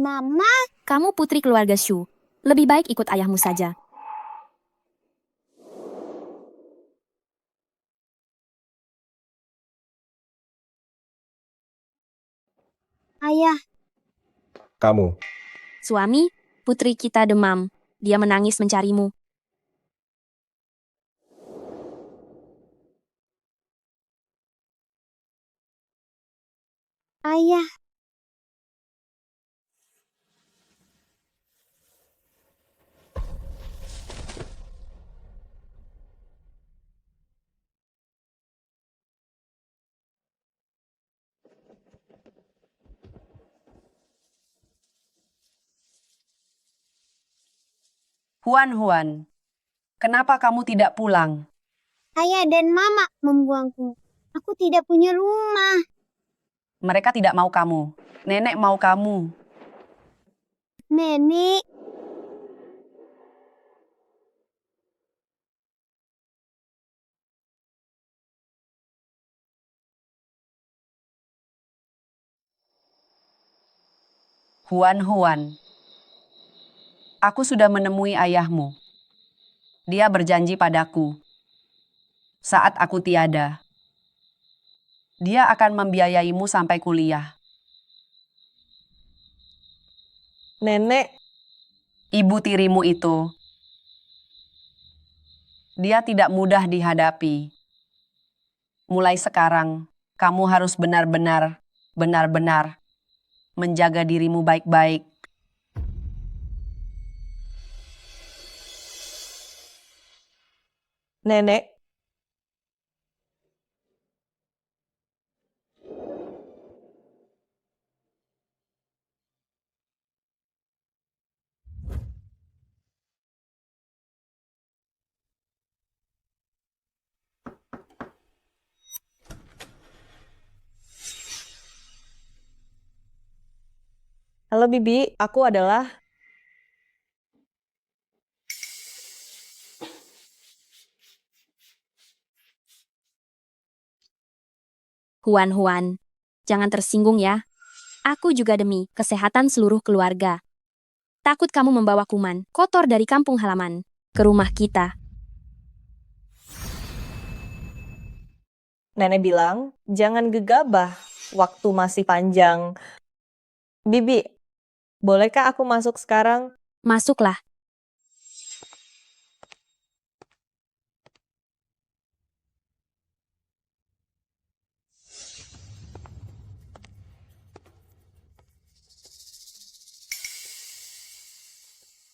Mama, Kamu putri keluarga Shu. Lebih baik ikut ayahmu saja. ayah, Kamu, Suami, putri kita demam. Dia menangis mencarimu. ayah. Huan, kenapa kamu tidak pulang? Ayah dan mama membuangku. Aku tidak punya rumah. Mereka tidak mau kamu. Nenek mau kamu. Nenek, Huan, aku sudah menemui ayahmu. Dia berjanji padaku. Saat aku tiada, dia akan membiayaimu sampai kuliah. Nenek, Ibu tirimu itu, dia tidak mudah dihadapi. Mulai sekarang, kamu harus benar-benar menjaga dirimu baik-baik. nenek, halo Bibi, aku adalah Huan, jangan tersinggung ya. Aku juga demi kesehatan seluruh keluarga. Takut kamu membawa kuman kotor dari kampung halaman ke rumah kita. Nenek bilang, jangan gegabah, waktu masih panjang. Bibi, bolehkah aku masuk sekarang? Masuklah.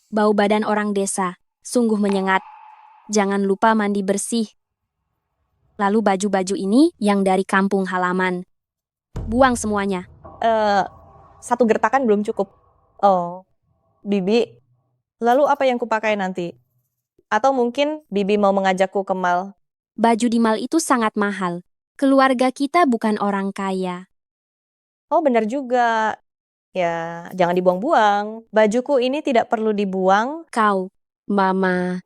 Bau badan orang desa, sungguh menyengat. Jangan lupa mandi bersih. Lalu baju-baju ini yang dari kampung halaman. Buang semuanya. Eh, satu gertakan belum cukup. Oh, Bibi, lalu apa yang kupakai nanti? Atau mungkin Bibi mau mengajakku ke mall? Baju di mall itu sangat mahal. Keluarga kita bukan orang kaya. Oh, benar juga. Ya, jangan dibuang-buang. Bajuku ini tidak perlu dibuang. Kau, Mama.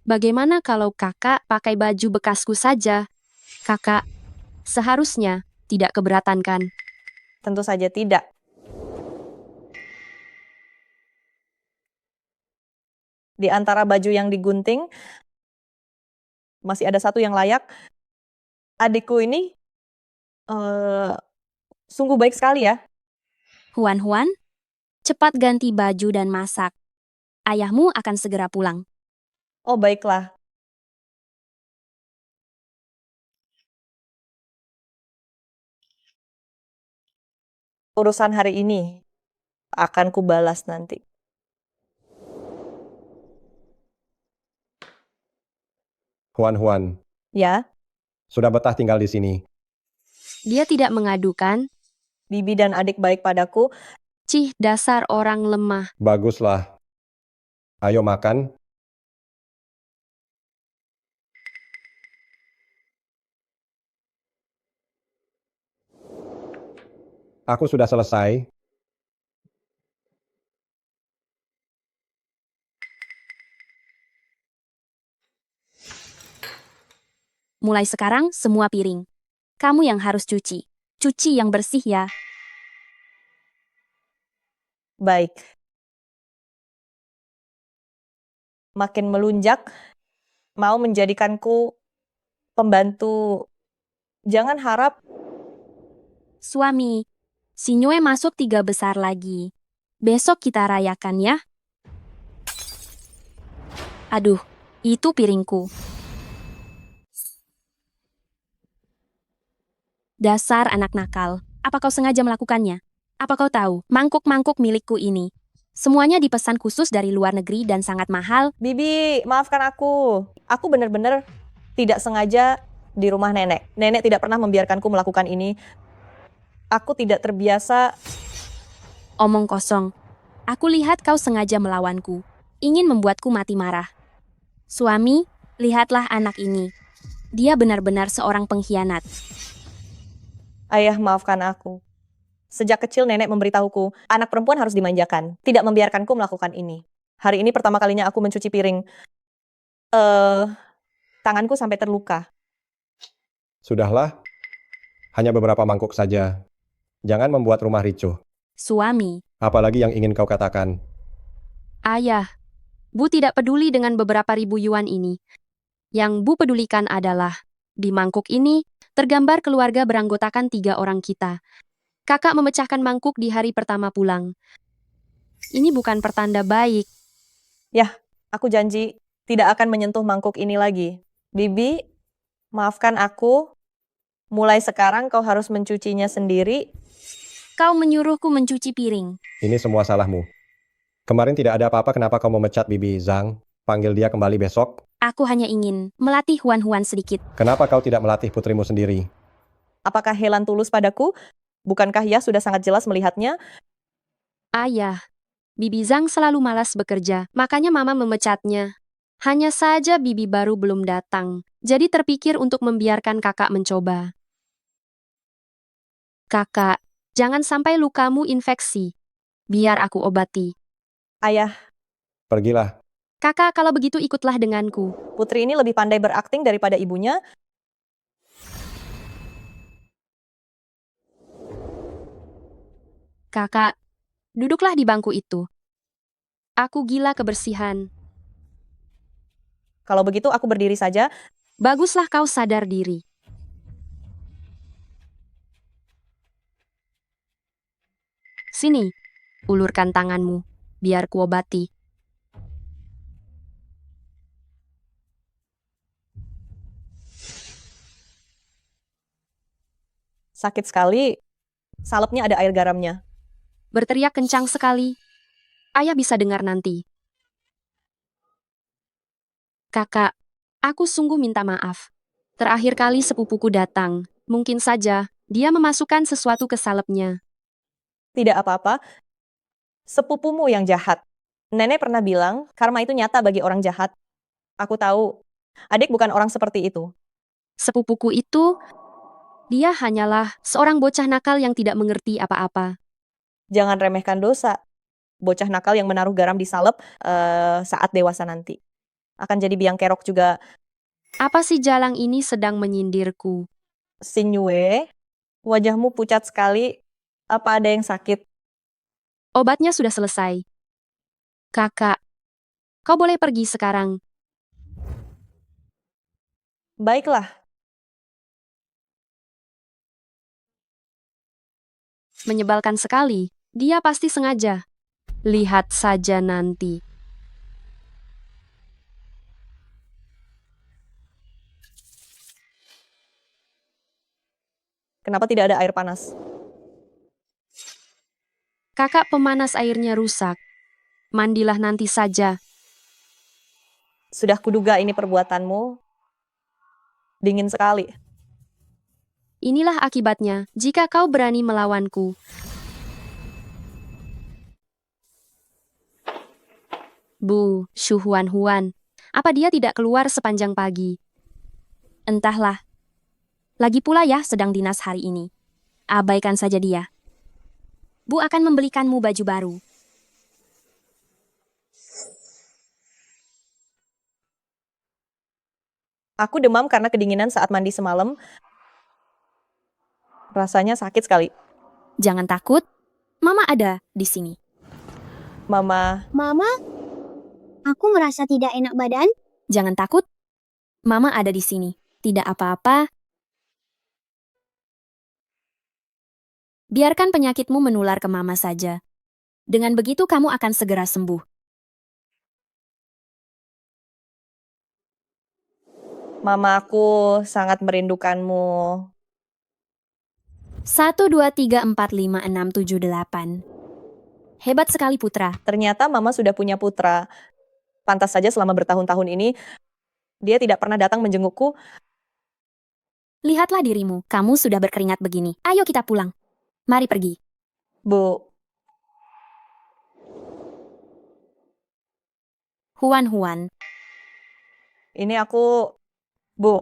Bagaimana kalau kakak pakai baju bekasku saja? Kakak, seharusnya tidak keberatan kan? Tentu saja tidak. Di antara baju yang digunting, masih ada satu yang layak. Adikku ini sungguh baik sekali ya. Huan, cepat ganti baju dan masak. Ayahmu akan segera pulang. Oh, baiklah. Urusan hari ini akan kubalas nanti. Huan, Ya, sudah betah tinggal di sini. Dia tidak mengadukan, Bibi dan adik baik padaku. cih dasar orang lemah. Baguslah. Ayo makan. Aku sudah selesai. Mulai sekarang semua piring. Kamu yang harus cuci. Cuci yang bersih ya. Baik. Makin melunjak, mau menjadikanku pembantu. Jangan harap Suami, si Nyue masuk 3 besar lagi. Besok kita rayakan ya. Aduh, itu piringku. Dasar anak nakal. Apa kau sengaja melakukannya? Apa kau tahu, mangkuk-mangkuk milikku ini? Semuanya dipesan khusus dari luar negeri dan sangat mahal. Bibi, maafkan aku. Aku benar-benar tidak sengaja di rumah nenek. Nenek tidak pernah membiarkanku melakukan ini. Aku tidak terbiasa. Omong kosong. Aku lihat kau sengaja melawanku. Ingin membuatku mati marah. Suami, lihatlah anak ini. Dia benar-benar seorang pengkhianat. Ayah, maafkan aku. Sejak kecil nenek memberitahuku, anak perempuan harus dimanjakan. Tidak membiarkanku melakukan ini. Hari ini pertama kalinya aku mencuci piring. Tanganku sampai terluka. Sudahlah, hanya beberapa mangkuk saja. Jangan membuat rumah ricuh. Suami, Apalagi yang ingin kau katakan. ayah, Bu tidak peduli dengan beberapa ribu yuan ini. Yang Bu pedulikan adalah, di mangkuk ini, tergambar keluarga beranggotakan 3 orang kita. Kakak memecahkan mangkuk di hari pertama pulang. Ini bukan pertanda baik. Aku janji tidak akan menyentuh mangkuk ini lagi. Bibi, maafkan aku. Mulai sekarang kau harus mencucinya sendiri. Kau menyuruhku mencuci piring. Ini semua salahmu. Kemarin tidak ada apa-apa, kenapa kau memecat Bibi Zhang? Panggil dia kembali besok. Aku hanya ingin melatih Huan-Huan sedikit. Kenapa kau tidak melatih putrimu sendiri? Apakah Helan tulus padaku? Bukankah ia sudah sangat jelas melihatnya? Ayah, Bibi Zhang selalu malas bekerja, makanya Mama memecatnya. Hanya saja Bibi baru belum datang, jadi terpikir untuk membiarkan kakak mencoba. Kakak, jangan sampai lukamu infeksi. Biar aku obati. Ayah, Pergilah. Kakak, kalau begitu ikutlah denganku. putri ini lebih pandai berakting daripada ibunya. Kakak, duduklah di bangku itu. Aku gila kebersihan. Kalau begitu aku berdiri saja. Baguslah kau sadar diri. Sini, ulurkan tanganmu, biar kuobati. Sakit sekali. Salepnya ada air garamnya. Berteriak kencang sekali. Ayah bisa dengar nanti. Kakak, aku sungguh minta maaf. Terakhir kali sepupuku datang, mungkin saja dia memasukkan sesuatu ke salepnya. Tidak apa-apa. Sepupumu yang jahat. Nenek pernah bilang, karma itu nyata bagi orang jahat. Aku tahu, adik bukan orang seperti itu. Sepupuku itu, dia hanyalah seorang bocah nakal yang tidak mengerti apa-apa. Jangan remehkan dosa. Bocah nakal yang menaruh garam di salep saat dewasa nanti. Akan jadi biang kerok juga. Apa sih jalang ini sedang menyindirku? Sinyue, wajahmu pucat sekali. Apa ada yang sakit? Obatnya sudah selesai. Kakak, kau boleh pergi sekarang. Baiklah, Menyebalkan sekali. Dia pasti sengaja. Lihat saja nanti. kenapa tidak ada air panas? Kakak pemanas airnya rusak. Mandilah nanti saja. Sudah kuduga ini perbuatanmu. Dingin sekali. Inilah akibatnya jika kau berani melawanku. Bu, Shu Huan-Huan. Apa dia tidak keluar sepanjang pagi? Entahlah. Lagi pula ya sedang dinas hari ini. Abaikan saja dia. Bu akan membelikanmu baju baru. Aku demam karena kedinginan saat mandi semalam. Rasanya sakit sekali. Jangan takut. Mama ada di sini. Mama, Mama, aku merasa tidak enak badan. Jangan takut. Mama ada di sini. Tidak apa-apa. Biarkan penyakitmu menular ke Mama saja. Dengan begitu kamu akan segera sembuh. Mama aku sangat merindukanmu. 1, 2, 3, 4, 5, 6, 7, 8. Hebat sekali putra. Ternyata Mama sudah punya putra. Pantas saja selama bertahun-tahun ini, dia tidak pernah datang menjengukku. Lihatlah dirimu, kamu sudah berkeringat begini. Ayo kita pulang. Mari pergi. Bu, Huan. ini Bu,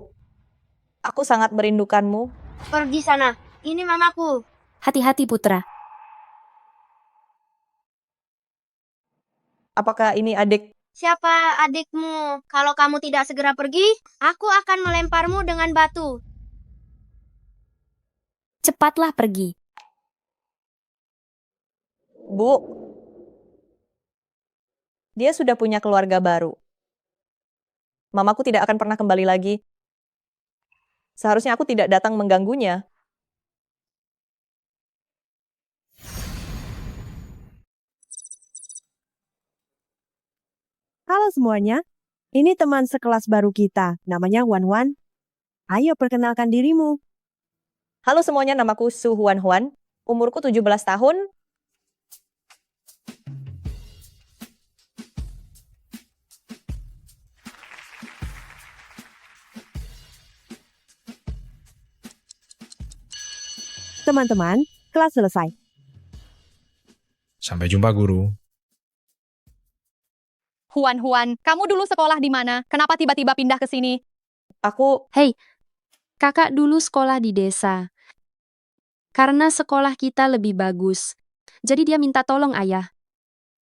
aku sangat merindukanmu. Pergi sana. Ini mamaku. Hati-hati putra. Apakah ini adik? Siapa adikmu? Kalau kamu tidak segera pergi, aku akan melemparmu dengan batu. Cepatlah pergi. Bu, dia sudah punya keluarga baru. Mamaku tidak akan pernah kembali lagi. Seharusnya aku tidak datang mengganggunya. Halo semuanya, ini teman sekelas baru kita, namanya Wan Wan. Ayo perkenalkan dirimu. Halo semuanya, namaku Su Huan Huan. Umurku 17 tahun. Teman-teman, kelas selesai. Sampai jumpa, guru. Huan, kamu dulu sekolah di mana? Kenapa tiba-tiba pindah ke sini? Aku, Hei, kakak dulu sekolah di desa. Karena sekolah kita lebih bagus. Jadi dia minta tolong ayah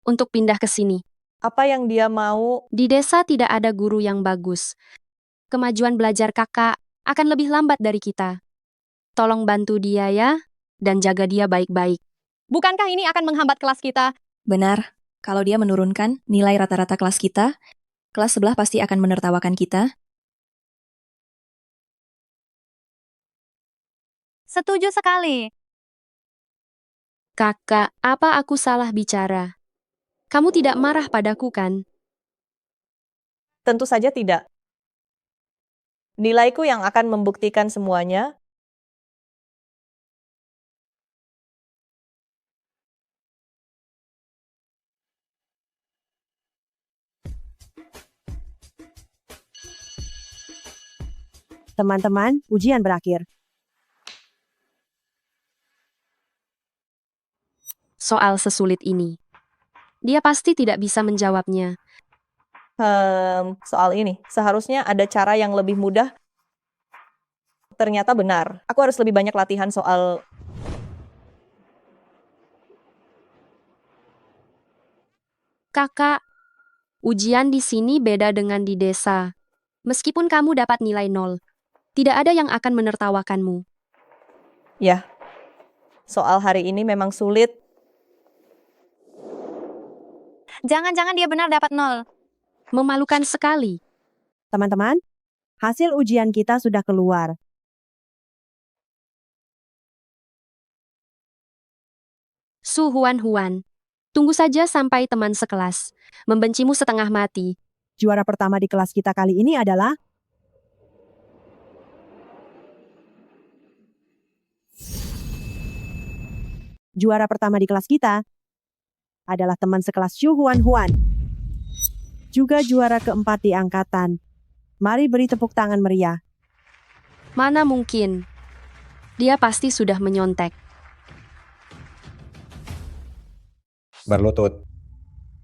untuk pindah ke sini. apa yang dia mau? Di desa tidak ada guru yang bagus. Kemajuan belajar kakak akan lebih lambat dari kita. Tolong bantu dia ya, dan jaga dia baik-baik. Bukankah ini akan menghambat kelas kita? Benar, kalau dia menurunkan nilai rata-rata kelas kita, kelas sebelah pasti akan menertawakan kita. Setuju sekali. Kakak, apa aku salah bicara? Kamu tidak marah padaku kan? Tentu saja tidak. Nilaiku yang akan membuktikan semuanya. Teman-teman, ujian berakhir. Soal sesulit ini. Dia pasti tidak bisa menjawabnya. Soal ini, seharusnya ada cara yang lebih mudah. Ternyata benar. Aku harus lebih banyak latihan soal... Kakak, ujian di sini beda dengan di desa. Meskipun kamu dapat nilai 0, tidak ada yang akan menertawakanmu. Ya, soal hari ini memang sulit. Jangan-jangan dia benar dapat 0. Memalukan sekali. Teman-teman, hasil ujian kita sudah keluar. Su Huan, tunggu saja sampai teman sekelas membencimu setengah mati. Juara pertama di kelas kita kali ini adalah teman sekelas Xu Huan. Juga juara keempat di angkatan. Mari beri tepuk tangan meriah. Mana mungkin? Dia pasti sudah menyontek. Berlutut.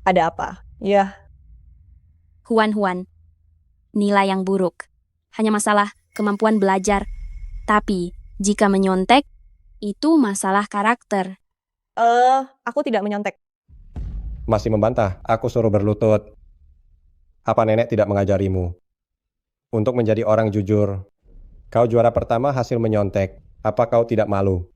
Ada apa? Ya, Huan, nilai yang buruk. Hanya masalah kemampuan belajar. Tapi, jika menyontek, itu masalah karakter. aku tidak menyontek. Masih membantah, aku suruh berlutut. Apa nenek tidak mengajarimu? Untuk menjadi orang jujur, kau juara pertama hasil menyontek. Apa kau tidak malu?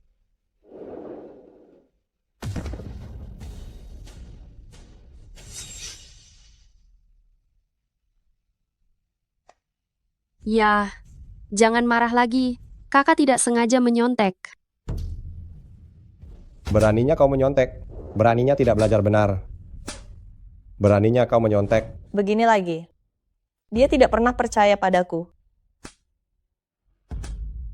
Ya, jangan marah lagi. Kakak tidak sengaja menyontek. Beraninya kau menyontek. Beraninya tidak belajar benar. Beraninya kau menyontek. Begini lagi. Dia tidak pernah percaya padaku.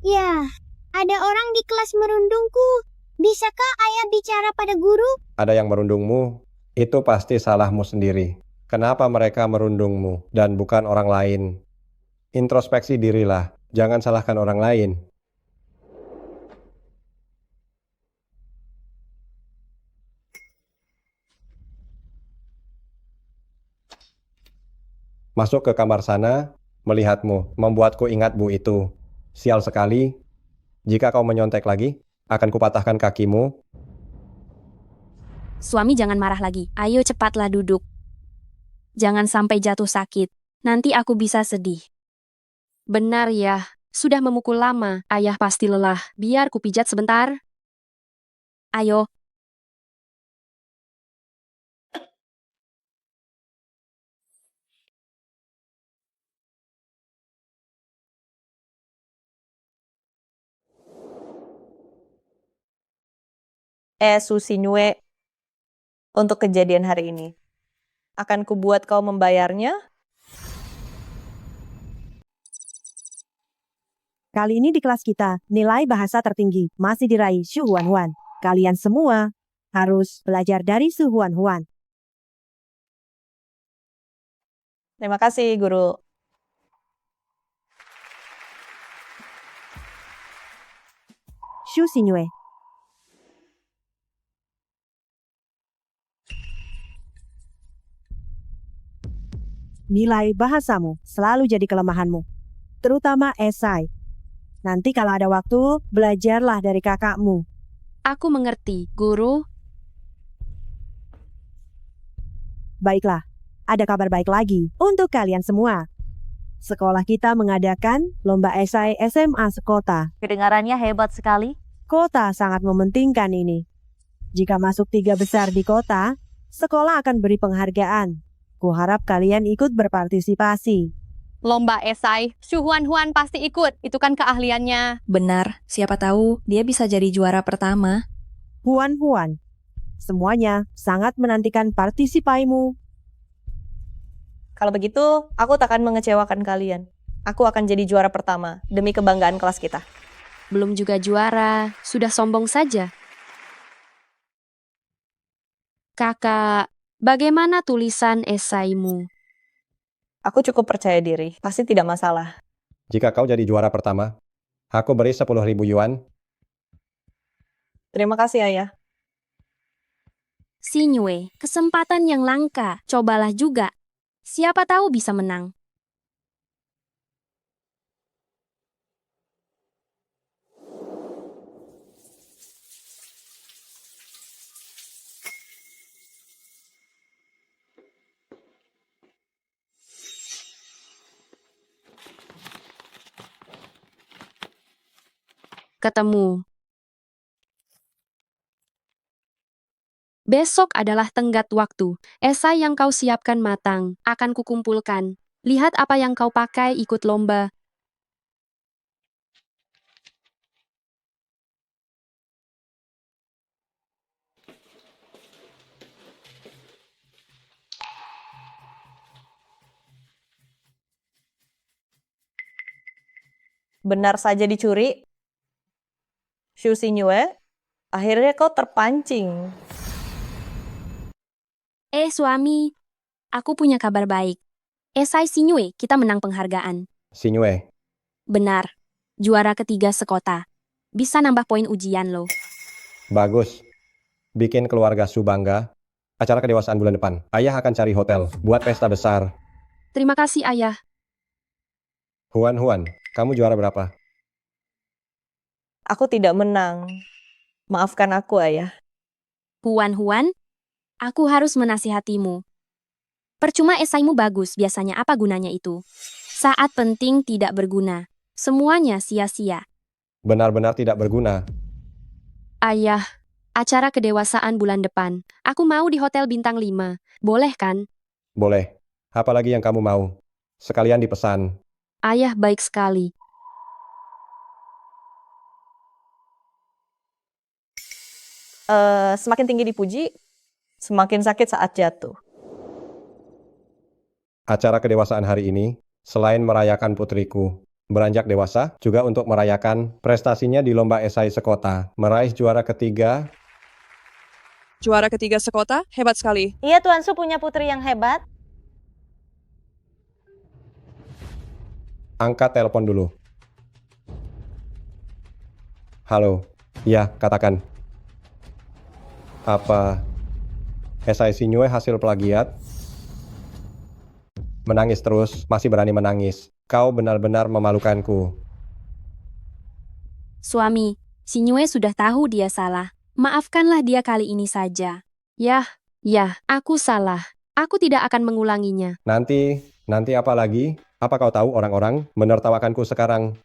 Ya, ada orang di kelas merundungku. Bisakah ayah bicara pada guru? Ada yang merundungmu, itu pasti salahmu sendiri. Kenapa mereka merundungmu dan bukan orang lain? Introspeksi dirilah, jangan salahkan orang lain. Masuk ke kamar sana, melihatmu, membuatku ingat Bu itu. Sial sekali, jika kau menyontek lagi, akan kupatahkan kakimu. Suami jangan marah lagi. Ayo cepatlah duduk. Jangan sampai jatuh sakit. Nanti aku bisa sedih. Benar ya, sudah memukul lama. Ayah pasti lelah. Biar kupijat sebentar. Ayo. Susinyue, untuk kejadian hari ini. Akan kubuat kau membayarnya. Kali ini di kelas kita, nilai bahasa tertinggi masih diraih Xu Huan. Kalian semua harus belajar dari Xu Huan. Terima kasih, Guru. Xu Xinyue. Nilai bahasamu selalu jadi kelemahanmu, terutama esai. Nanti kalau ada waktu, belajarlah dari kakakmu. Aku mengerti, Guru. Baiklah, ada kabar baik lagi untuk kalian semua. Sekolah kita mengadakan lomba esai SMA sekota. Kedengarannya hebat sekali. Kota sangat mementingkan ini. Jika masuk 3 besar di kota, sekolah akan beri penghargaan. Kuharap kalian ikut berpartisipasi. Lomba esai, Xu Huan pasti ikut. Itu kan keahliannya. Benar, siapa tahu dia bisa jadi juara pertama. Huan, semuanya sangat menantikan partisipaimu. Kalau begitu, aku tak akan mengecewakan kalian. Aku akan jadi juara pertama, demi kebanggaan kelas kita. Belum juga juara, sudah sombong saja. Kakak, bagaimana tulisan esaimu? Aku cukup percaya diri, pasti tidak masalah. Jika kau jadi juara pertama, aku beri 10.000 yuan. Terima kasih, Ayah. Xinyue, kesempatan yang langka. Cobalah juga. Siapa tahu bisa menang. Ketemu. Besok adalah tenggat waktu. Esai yang kau siapkan matang, akan kukumpulkan. Lihat apa yang kau pakai ikut lomba. Benar saja dicuri. Xu Xinyue, akhirnya kau terpancing. Suami, aku punya kabar baik. Esai Xinyue, kita menang penghargaan. Xinyue, Benar, juara ketiga sekota. Bisa nambah poin ujian lo. bagus. Bikin keluarga Su bangga. Acara kedewasaan bulan depan. Ayah akan cari hotel, buat pesta besar. Terima kasih ayah. Huan, kamu juara berapa? Aku tidak menang. Maafkan aku, Ayah. Huan, aku harus menasihatimu. Percuma esaimu bagus, biasanya apa gunanya itu? Saat penting tidak berguna. Semuanya sia-sia. Benar-benar tidak berguna. Ayah, acara kedewasaan bulan depan. Aku mau di Hotel Bintang 5. Boleh kan? Boleh. Apalagi yang kamu mau. Sekalian dipesan. Ayah baik sekali. Semakin tinggi dipuji, semakin sakit saat jatuh. Acara kedewasaan hari ini, selain merayakan putriku beranjak dewasa, juga untuk merayakan prestasinya di lomba esai sekota, meraih juara ketiga. Juara ketiga sekota, hebat sekali. Iya, Tuan Su punya putri yang hebat. Angkat telepon dulu. Halo, ya katakan. Apa esai Sinyue hasil plagiat? Menangis terus, masih berani menangis. Kau benar-benar memalukanku. Suami, Sinyue sudah tahu dia salah. Maafkanlah dia kali ini saja. Yah, aku salah. Aku tidak akan mengulanginya. Nanti apa lagi? Apa kau tahu orang-orang menertawakanku sekarang?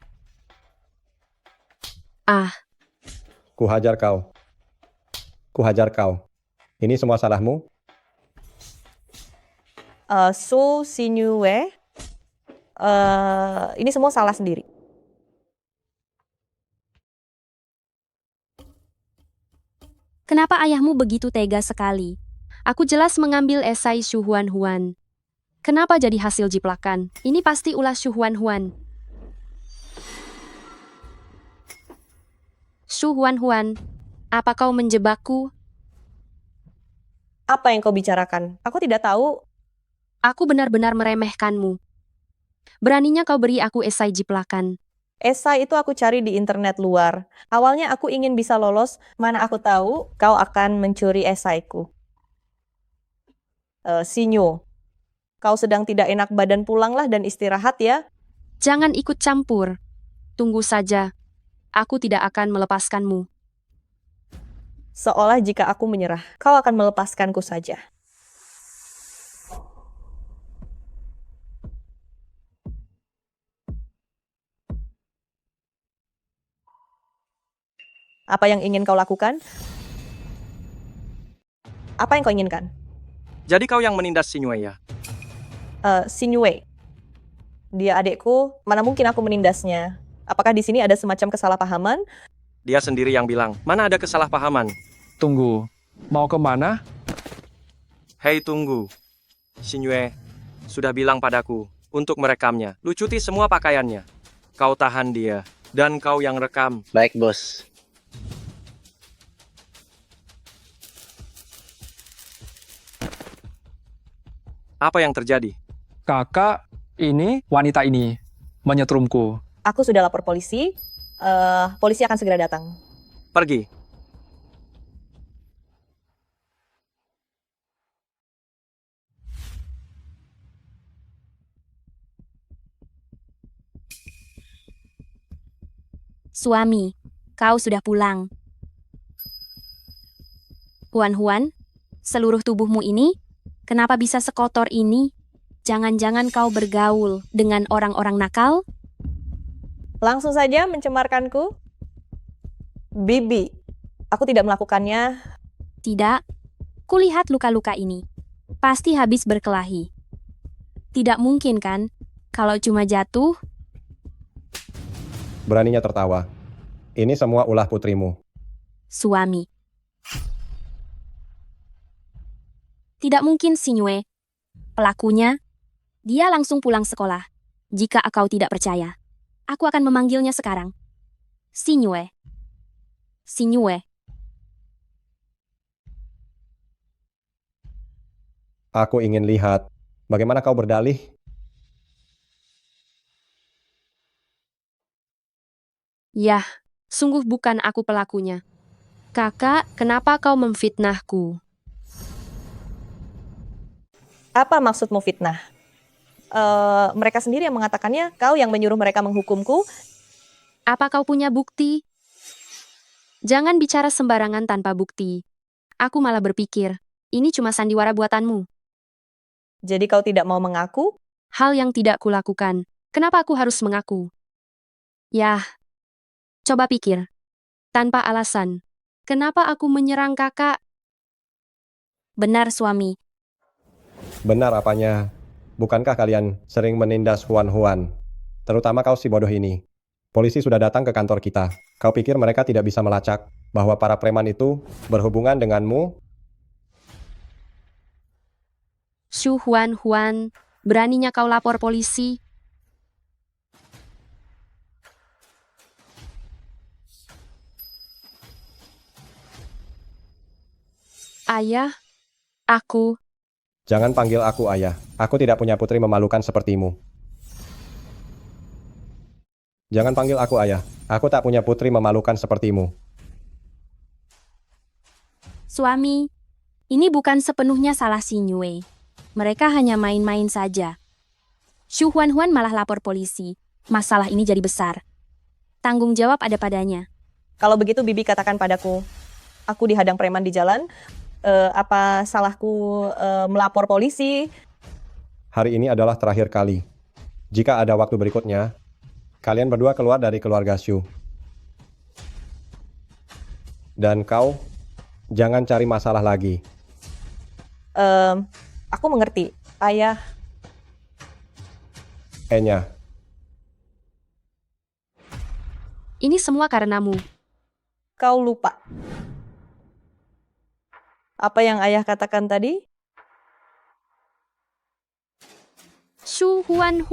Ah, Kuhajar kau. Kuhajar kau. Ini semua salahmu? So Sinyue, ini semua salah sendiri. kenapa ayahmu begitu tega sekali? Aku jelas mengambil esai Xu Huan. Kenapa jadi hasil jiplakan? Ini pasti ulah Xu Huan. Xu Huan, apa kau menjebakku? Apa yang kau bicarakan? Aku tidak tahu. Aku benar-benar meremehkanmu. Beraninya kau beri aku esai jiplakan. Esai itu aku cari di internet luar. Awalnya aku ingin bisa lolos, mana aku tahu kau akan mencuri esaiku. Sinyo, kau sedang tidak enak badan, pulanglah dan istirahat ya. Jangan ikut campur. Tunggu saja. Aku tidak akan melepaskanmu. Seolah jika aku menyerah, kau akan melepaskanku saja. Apa yang ingin kau lakukan? Apa yang kau inginkan? Jadi kau yang menindas Sinyue ya? Sinyue. Dia adekku, mana mungkin aku menindasnya? Apakah di sini ada semacam kesalahpahaman? Dia sendiri yang bilang, mana ada kesalahpahaman? Tunggu, mau kemana? Hei tunggu. Sinyue sudah bilang padaku untuk merekamnya. Lucuti semua pakaiannya. Kau tahan dia. Dan kau yang rekam. Baik, bos. Apa yang terjadi? Kakak, ini wanita ini menyetrumku. Aku sudah lapor polisi. Polisi akan segera datang. Pergi. Suami, kau sudah pulang. Huan, seluruh tubuhmu ini, kenapa bisa sekotor ini? Jangan-jangan kau bergaul dengan orang-orang nakal? Langsung saja mencemarkanku. Bibi, aku tidak melakukannya. Tidak. Kulihat luka-luka ini. Pasti habis berkelahi. Tidak mungkin kan? Kalau cuma jatuh, Beraninya tertawa. Ini semua ulah putrimu. suami. Tidak mungkin, Sinyue. Pelakunya, dia langsung pulang sekolah. Jika kau tidak percaya, aku akan memanggilnya sekarang. Sinyue. Aku ingin lihat bagaimana kau berdalih. Yah, sungguh bukan aku pelakunya. Kakak, kenapa kau memfitnahku? Apa maksudmu fitnah? Mereka sendiri yang mengatakannya, kau yang menyuruh mereka menghukumku. Apa kau punya bukti? Jangan bicara sembarangan tanpa bukti. Aku malah berpikir, ini cuma sandiwara buatanmu. Jadi kau tidak mau mengaku? Hal yang tidak kulakukan. Kenapa aku harus mengaku? Yah, coba pikir. Tanpa alasan. Kenapa aku menyerang kakak? Benar, suami. Benar apanya? Bukankah kalian sering menindas Huan? Terutama kau si bodoh ini. Polisi sudah datang ke kantor kita. Kau pikir mereka tidak bisa melacak bahwa para preman itu berhubungan denganmu? Shu Huan, beraninya kau lapor polisi? Ayah, aku, Jangan panggil aku ayah. Aku tidak punya putri memalukan sepertimu. Jangan panggil aku ayah. Aku tak punya putri memalukan sepertimu. suami, ini bukan sepenuhnya salah Xingyue. Mereka hanya main-main saja. Shu Huan malah lapor polisi. Masalah ini jadi besar. Tanggung jawab ada padanya. Kalau begitu Bibi katakan padaku, aku dihadang preman di jalan. Apa salahku melapor polisi? Hari ini adalah terakhir kali. Jika ada waktu berikutnya, kalian berdua keluar dari keluarga Shu. Dan kau, jangan cari masalah lagi. Aku mengerti, ayah. Enya, Ini semua karenamu. Kau lupa. Apa yang ayah katakan tadi? Shu Huan.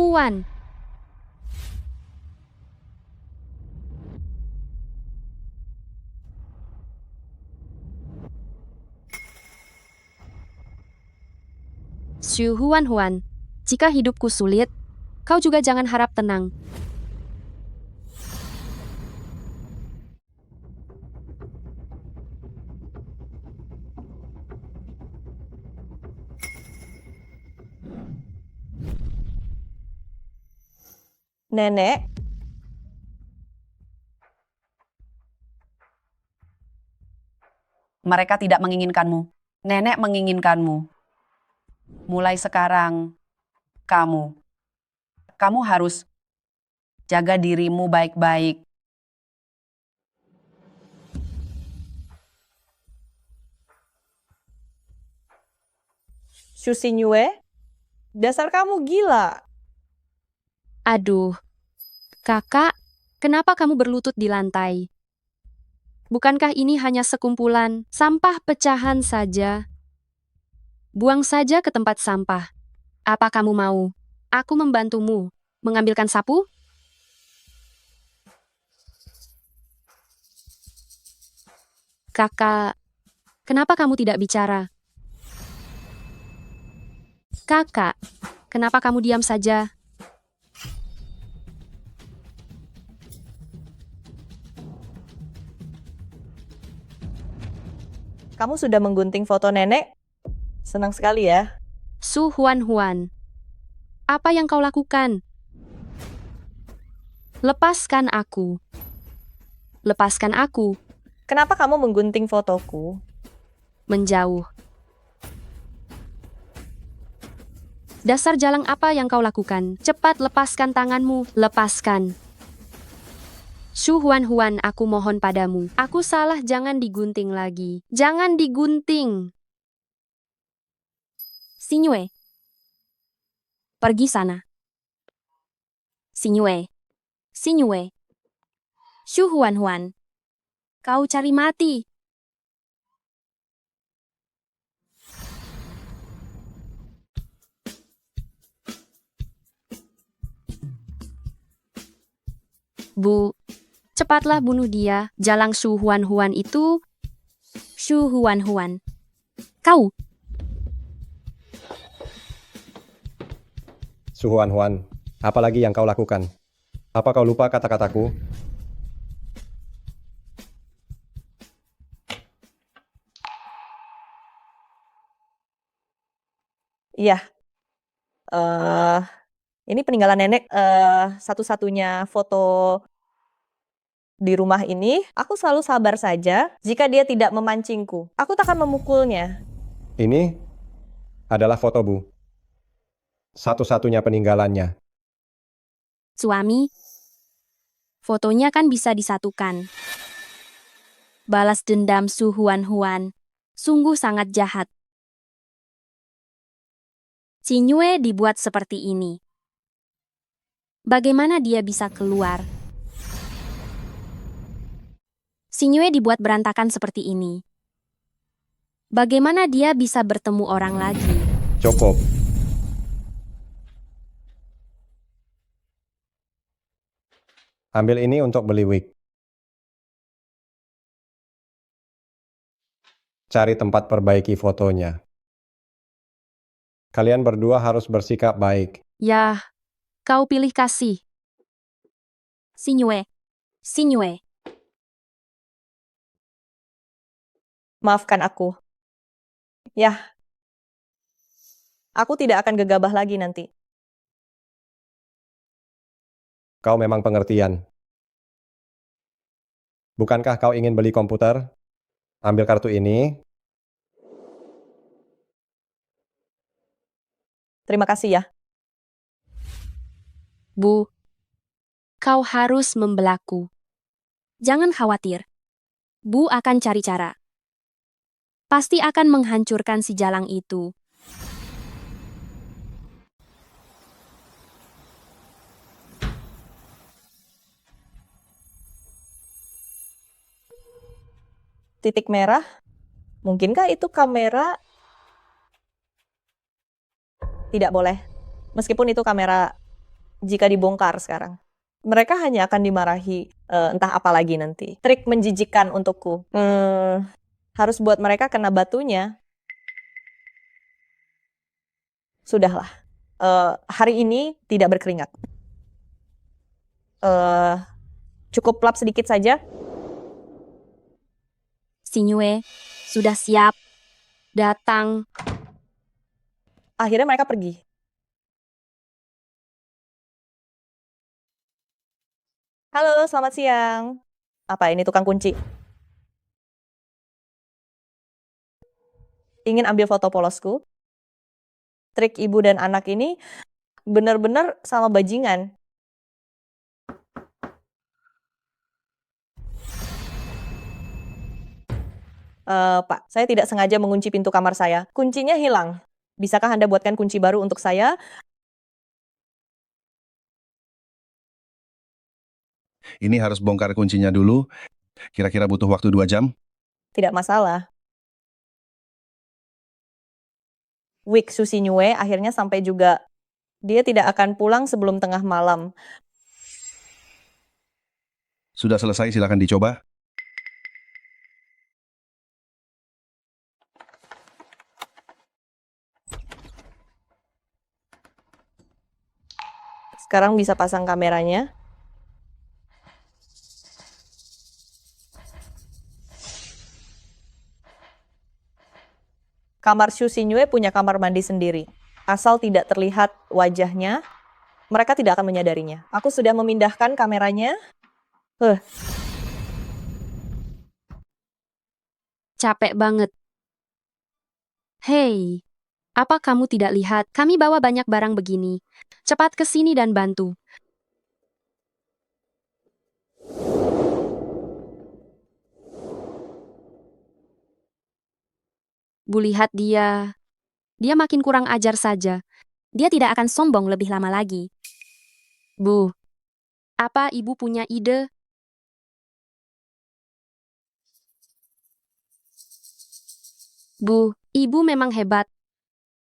Shu Huan, jika hidupku sulit, kau juga jangan harap tenang. Nenek, Mereka tidak menginginkanmu. Nenek menginginkanmu. Mulai sekarang, kamu harus jaga dirimu baik-baik. Shu Xingyue, dasar kamu gila. Aduh, kakak, kenapa kamu berlutut di lantai? Bukankah ini hanya sekumpulan sampah pecahan saja? Buang saja ke tempat sampah. Apa kamu mau? Aku membantumu mengambilkan sapu? Kakak, kenapa kamu tidak bicara? Kakak, kenapa kamu diam saja? Kamu sudah menggunting foto nenek? Senang sekali ya. Shu Huan, apa yang kau lakukan? Lepaskan aku. Lepaskan aku. Kenapa kamu menggunting fotoku? Menjauh. Dasar jalang apa yang kau lakukan? Cepat lepaskan tanganmu. Lepaskan. Shu Huan, aku mohon padamu. Aku salah, jangan digunting lagi. Jangan digunting. Xingyue. Pergi sana. Xingyue. Shu Huan. Kau cari mati. Bu, cepatlah bunuh dia. Jalang Shu Huan itu. Shu Huan. Kau. Shu Huan, apa lagi yang kau lakukan? Apa kau lupa kata-kataku? Iya. Ini peninggalan nenek. Satu-satunya foto di rumah ini. Aku selalu sabar saja jika dia tidak memancingku. Aku tak akan memukulnya. Ini adalah foto Bu. Satu-satunya peninggalannya. Suami, fotonya kan bisa disatukan. Balas dendam Shu Huan, sungguh sangat jahat. Xingyue dibuat seperti ini. Bagaimana dia bisa keluar? Sinyue dibuat berantakan seperti ini. Bagaimana dia bisa bertemu orang lagi? Cukup. Ambil ini untuk beli wig. Cari tempat perbaiki fotonya. Kalian berdua harus bersikap baik. Yah, kau pilih kasih. Sinyue. Sinyue. Maafkan aku. Yah, aku tidak akan gegabah lagi nanti. Kau memang pengertian. Bukankah kau ingin beli komputer? Ambil kartu ini. Terima kasih ya. Bu, kau harus membelaku. Jangan khawatir. Bu akan cari cara. Pasti akan menghancurkan si jalang itu. Titik merah. Mungkinkah itu kamera? Tidak boleh. Meskipun itu kamera jika dibongkar sekarang. Mereka hanya akan dimarahi entah apa lagi nanti. Trik menjijikan untukku. Harus buat mereka kena batunya. Sudahlah. Hari ini tidak berkeringat. Cukup lap sedikit saja. Sinyue, sudah siap. Datang. Akhirnya mereka pergi. Halo, selamat siang. Apa ini tukang kunci? Ingin ambil foto polosku? Trik ibu dan anak ini benar-benar sama bajingan. Pak, saya tidak sengaja mengunci pintu kamar saya. Kuncinya hilang. Bisakah Anda buatkan kunci baru untuk saya? Ini harus bongkar kuncinya dulu. Kira-kira butuh waktu 2 jam? Tidak masalah. Wig Susi Nyue akhirnya sampai juga. Dia tidak akan pulang sebelum tengah malam. Sudah selesai, silakan dicoba. Sekarang bisa pasang kameranya. Kamar Xu Xinyue punya kamar mandi sendiri. Asal tidak terlihat wajahnya, mereka tidak akan menyadarinya. Aku sudah memindahkan kameranya. Capek banget. Hei, apa kamu tidak lihat? Kami bawa banyak barang begini. Cepat ke sini dan bantu. Bu, lihat dia. Dia makin kurang ajar saja. Dia tidak akan sombong lebih lama lagi. Bu, apa ibu punya ide? Bu, ibu memang hebat.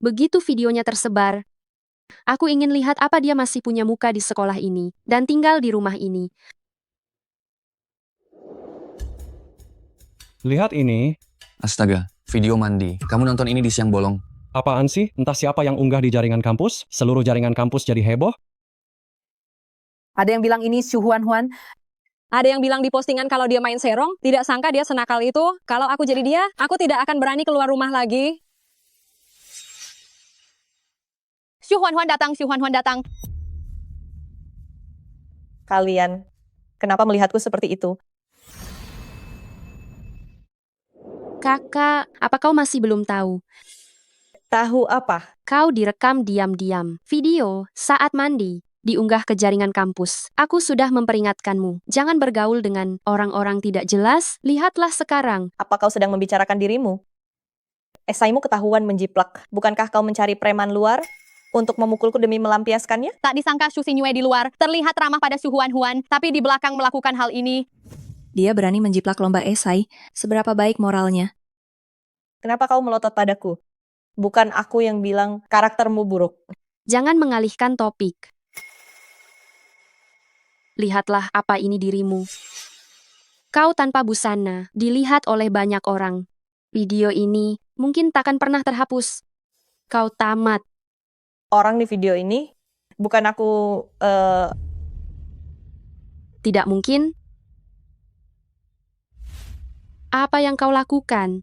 Begitu videonya tersebar, aku ingin lihat apa dia masih punya muka di sekolah ini dan tinggal di rumah ini. Lihat ini. Astaga, video mandi. Kamu nonton ini di siang bolong. Apaan sih? Entah siapa yang unggah di jaringan kampus, seluruh jaringan kampus jadi heboh. Ada yang bilang ini Xu Huan. Ada yang bilang di postingan kalau dia main serong, tidak sangka dia senakal itu. Kalau aku jadi dia, aku tidak akan berani keluar rumah lagi. Xu Huan datang, Xu Huan datang. Kalian, kenapa melihatku seperti itu? Kakak, apa kau masih belum tahu? Tahu apa? Kau direkam diam-diam. Video saat mandi diunggah ke jaringan kampus. Aku sudah memperingatkanmu. Jangan bergaul dengan orang-orang tidak jelas. Lihatlah sekarang. Apa kau sedang membicarakan dirimu? Esaimu ketahuan menjiplak. Bukankah kau mencari preman luar? untuk memukulku demi melampiaskannya? Tak disangka Xu Xinyue di luar terlihat ramah pada Xu Huan, tapi di belakang melakukan hal ini. Dia berani menjiplak lomba esai, seberapa baik moralnya. Kenapa kau melotot padaku? Bukan aku yang bilang karaktermu buruk. Jangan mengalihkan topik. Lihatlah apa ini dirimu. Kau tanpa busana, dilihat oleh banyak orang. Video ini mungkin takkan pernah terhapus. Kau tamat. Orang di video ini bukan aku. Tidak mungkin. Apa yang kau lakukan?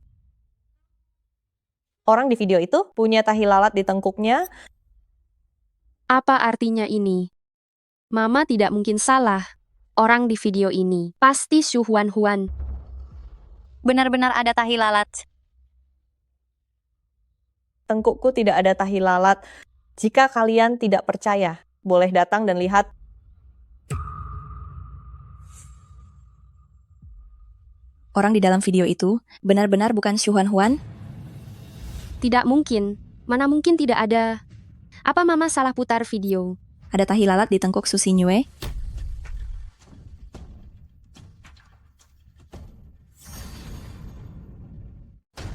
Orang di video itu punya tahi lalat di tengkuknya. Apa artinya ini? Mama tidak mungkin salah. Orang di video ini pasti Xu Huan. Benar-benar ada tahi lalat. Tengkukku tidak ada tahi lalat. Jika kalian tidak percaya, boleh datang dan lihat. Orang di dalam video itu benar-benar bukan Xu Huan? Tidak mungkin. Mana mungkin tidak ada. Apa Mama salah putar video? Ada tahi lalat di tengkuk Xu Xinyue?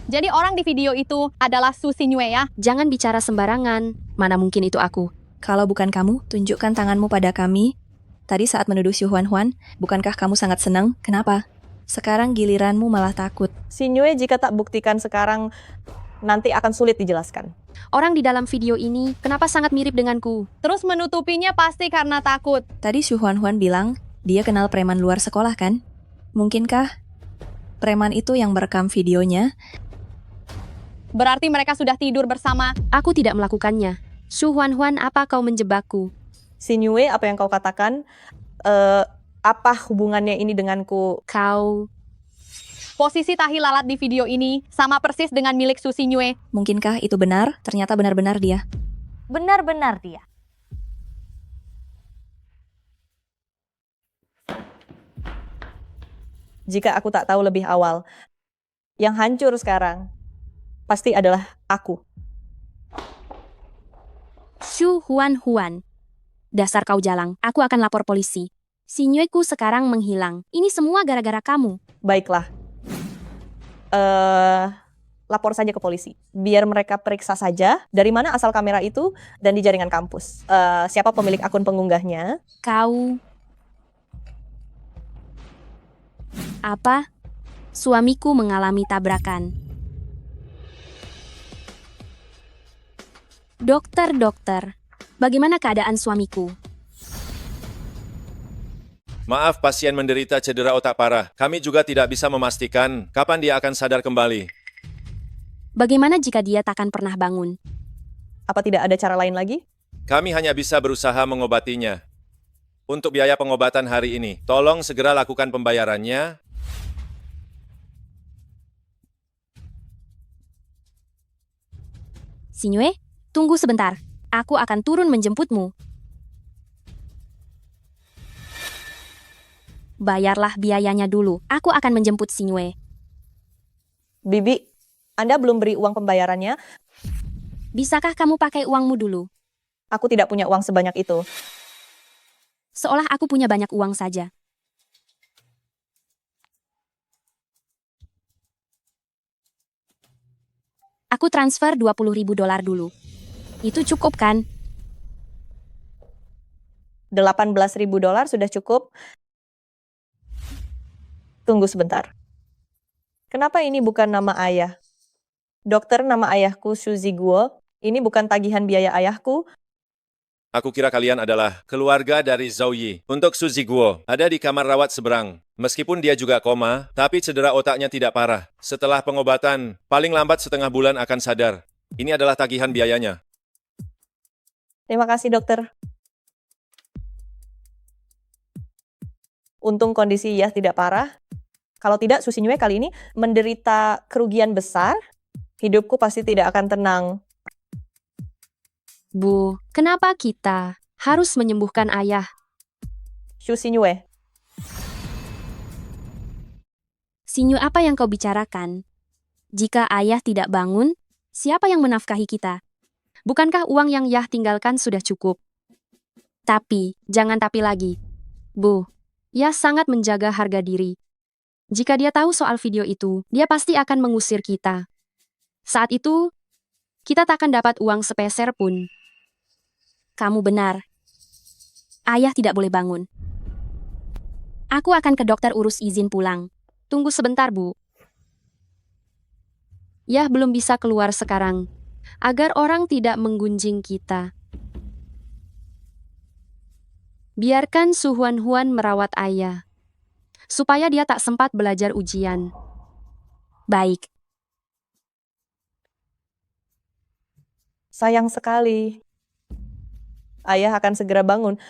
Jadi orang di video itu adalah Xu Xinyue ya? Jangan bicara sembarangan. Mana mungkin itu aku? Kalau bukan kamu, tunjukkan tanganmu pada kami. Tadi saat menuduh Xu Huan, bukankah kamu sangat senang? Kenapa? Sekarang giliranmu malah takut. Xinyue jika tak buktikan sekarang, nanti akan sulit dijelaskan. Orang di dalam video ini kenapa sangat mirip denganku? Terus menutupinya pasti karena takut. Tadi Xu Huan bilang, dia kenal preman luar sekolah kan? Mungkinkah preman itu yang merekam videonya? Berarti mereka sudah tidur bersama. Aku tidak melakukannya. Xu Huan, apa kau menjebakku? Xinyue, apa yang kau katakan? Apa hubungannya ini denganku? Kau... Posisi tahi lalat di video ini sama persis dengan milik Xu Xinyue. Mungkinkah itu benar? Ternyata benar-benar dia. Benar-benar dia. Jika aku tak tahu lebih awal, yang hancur sekarang pasti adalah aku. Xu Huan. Dasar kau jalang, aku akan lapor polisi. Xinyue-ku sekarang menghilang. Ini semua gara-gara kamu. Baiklah. Lapor saja ke polisi. Biar mereka periksa saja dari mana asal kamera itu dan di jaringan kampus. Siapa pemilik akun pengunggahnya? Kau... Apa? Suamiku mengalami tabrakan. Dokter, bagaimana keadaan suamiku? Maaf, pasien menderita cedera otak parah. Kami juga tidak bisa memastikan kapan dia akan sadar kembali. Bagaimana jika dia takkan pernah bangun? Apa tidak ada cara lain lagi? Kami hanya bisa berusaha mengobatinya. Untuk biaya pengobatan hari ini, tolong segera lakukan pembayarannya. Xinyue, tunggu sebentar. Aku akan turun menjemputmu. Bayarlah biayanya dulu. Aku akan menjemput Xinyue. Bibi, Anda belum beri uang pembayarannya. Bisakah kamu pakai uangmu dulu? Aku tidak punya uang sebanyak itu. Seolah aku punya banyak uang saja. Aku transfer $20.000 dulu. Itu cukup kan? $18.000 sudah cukup. Tunggu sebentar. Kenapa ini bukan nama ayah? Dokter, nama ayahku Xu Ziguo. Ini bukan tagihan biaya ayahku. Aku kira kalian adalah keluarga dari Zhao Yi. Untuk Xu Ziguo, ada di kamar rawat seberang. Meskipun dia juga koma, tapi cedera otaknya tidak parah. Setelah pengobatan, paling lambat setengah bulan akan sadar. Ini adalah tagihan biayanya. Terima kasih, dokter. Untung kondisi Yah tidak parah. Kalau tidak, Xu Xinyue kali ini menderita kerugian besar. Hidupku pasti tidak akan tenang. Bu, kenapa kita harus menyembuhkan ayah? Xu Xinyue. Xinyue, apa yang kau bicarakan? Jika ayah tidak bangun, siapa yang menafkahi kita? Bukankah uang yang Yah tinggalkan sudah cukup? Tapi, jangan tapi lagi. Bu, Yah sangat menjaga harga diri. Jika dia tahu soal video itu, dia pasti akan mengusir kita. Saat itu, kita tak akan dapat uang sepeser pun. Kamu benar. Ayah tidak boleh bangun. Aku akan ke dokter urus izin pulang. Tunggu sebentar, Bu. Yah belum bisa keluar sekarang, agar orang tidak menggunjing kita. Biarkan Su Huan merawat ayah, supaya dia tak sempat belajar ujian. Baik. Sayang sekali. Ayah akan segera bangun.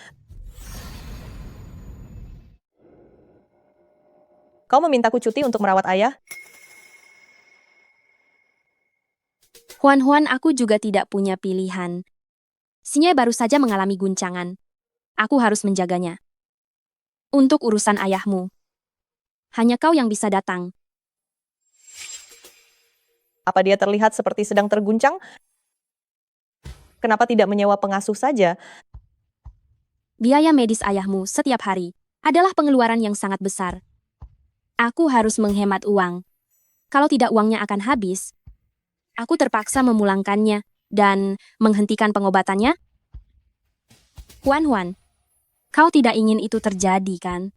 Kau memintaku cuti untuk merawat ayah? Huan, aku juga tidak punya pilihan. Sinye baru saja mengalami guncangan. Aku harus menjaganya. Untuk urusan ayahmu, hanya kau yang bisa datang. Apa dia terlihat seperti sedang terguncang? Kenapa tidak menyewa pengasuh saja? Biaya medis ayahmu setiap hari adalah pengeluaran yang sangat besar. Aku harus menghemat uang. Kalau tidak uangnya akan habis, aku terpaksa memulangkannya dan menghentikan pengobatannya. Huan, kau tidak ingin itu terjadi, kan?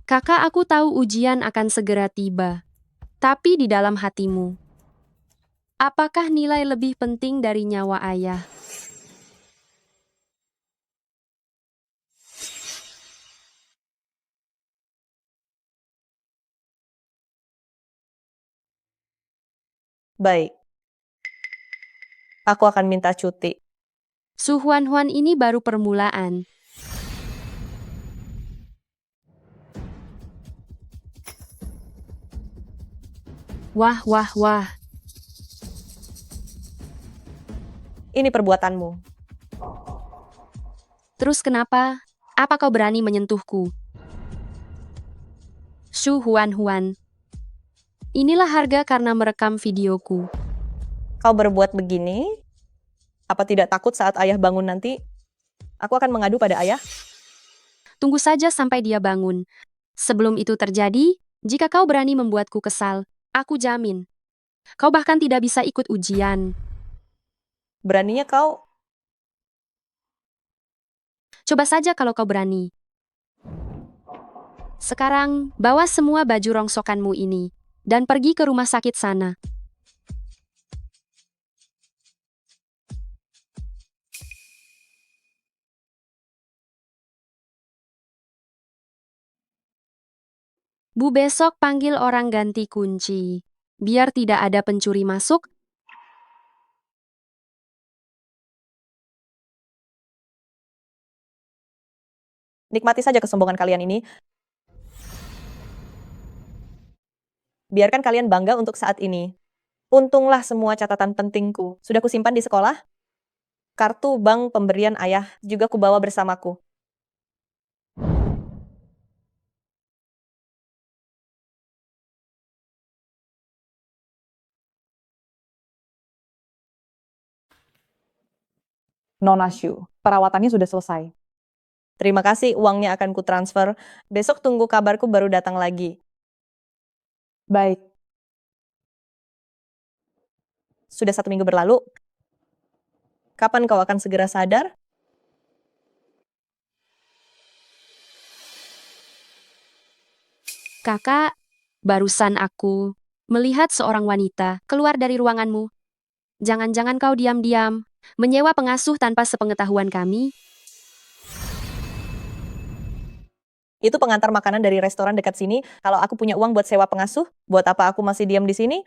Kakak, aku tahu ujian akan segera tiba. Tapi di dalam hatimu, apakah nilai lebih penting dari nyawa ayah? Baik. Aku akan minta cuti. Su Huan ini baru permulaan. Wah. Ini perbuatanmu. Terus kenapa? Apa kau berani menyentuhku? Su Huan. Inilah harga karena merekam videoku. Kau berbuat begini? Apa tidak takut saat ayah bangun nanti? Aku akan mengadu pada ayah. Tunggu saja sampai dia bangun. Sebelum itu terjadi, jika kau berani membuatku kesal, aku jamin, kau bahkan tidak bisa ikut ujian. Beraninya kau? Coba saja kalau kau berani. Sekarang, bawa semua baju rongsokanmu ini, dan pergi ke rumah sakit sana. Bu, besok panggil orang ganti kunci, biar tidak ada pencuri masuk. Nikmati saja kesombongan kalian ini. Biarkan kalian bangga untuk saat ini. Untunglah semua catatan pentingku sudah kusimpan di sekolah. Kartu bank pemberian ayah juga kubawa bersamaku. Nona Shu, perawatannya sudah selesai. Terima kasih, uangnya akan kutransfer. Besok tunggu kabarku baru datang lagi. Baik. Sudah 1 minggu berlalu. Kapan kau akan segera sadar? Kakak, barusan aku melihat seorang wanita keluar dari ruanganmu. Jangan-jangan kau diam-diam menyewa pengasuh tanpa sepengetahuan kami? Itu pengantar makanan dari restoran dekat sini. Kalau aku punya uang buat sewa pengasuh, buat apa aku masih diam di sini?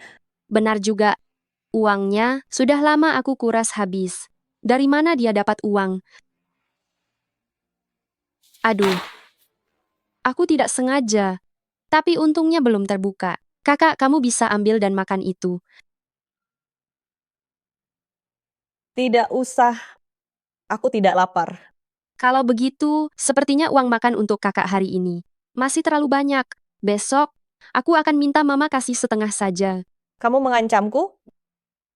Benar juga. Uangnya sudah lama aku kuras habis. Dari mana dia dapat uang? Aduh. Aku tidak sengaja. Tapi untungnya belum terbuka. Kakak, kamu bisa ambil dan makan itu. Tidak usah. Aku tidak lapar. Kalau begitu, sepertinya uang makan untuk kakak hari ini masih terlalu banyak. Besok, aku akan minta mama kasih setengah saja. Kamu mengancamku?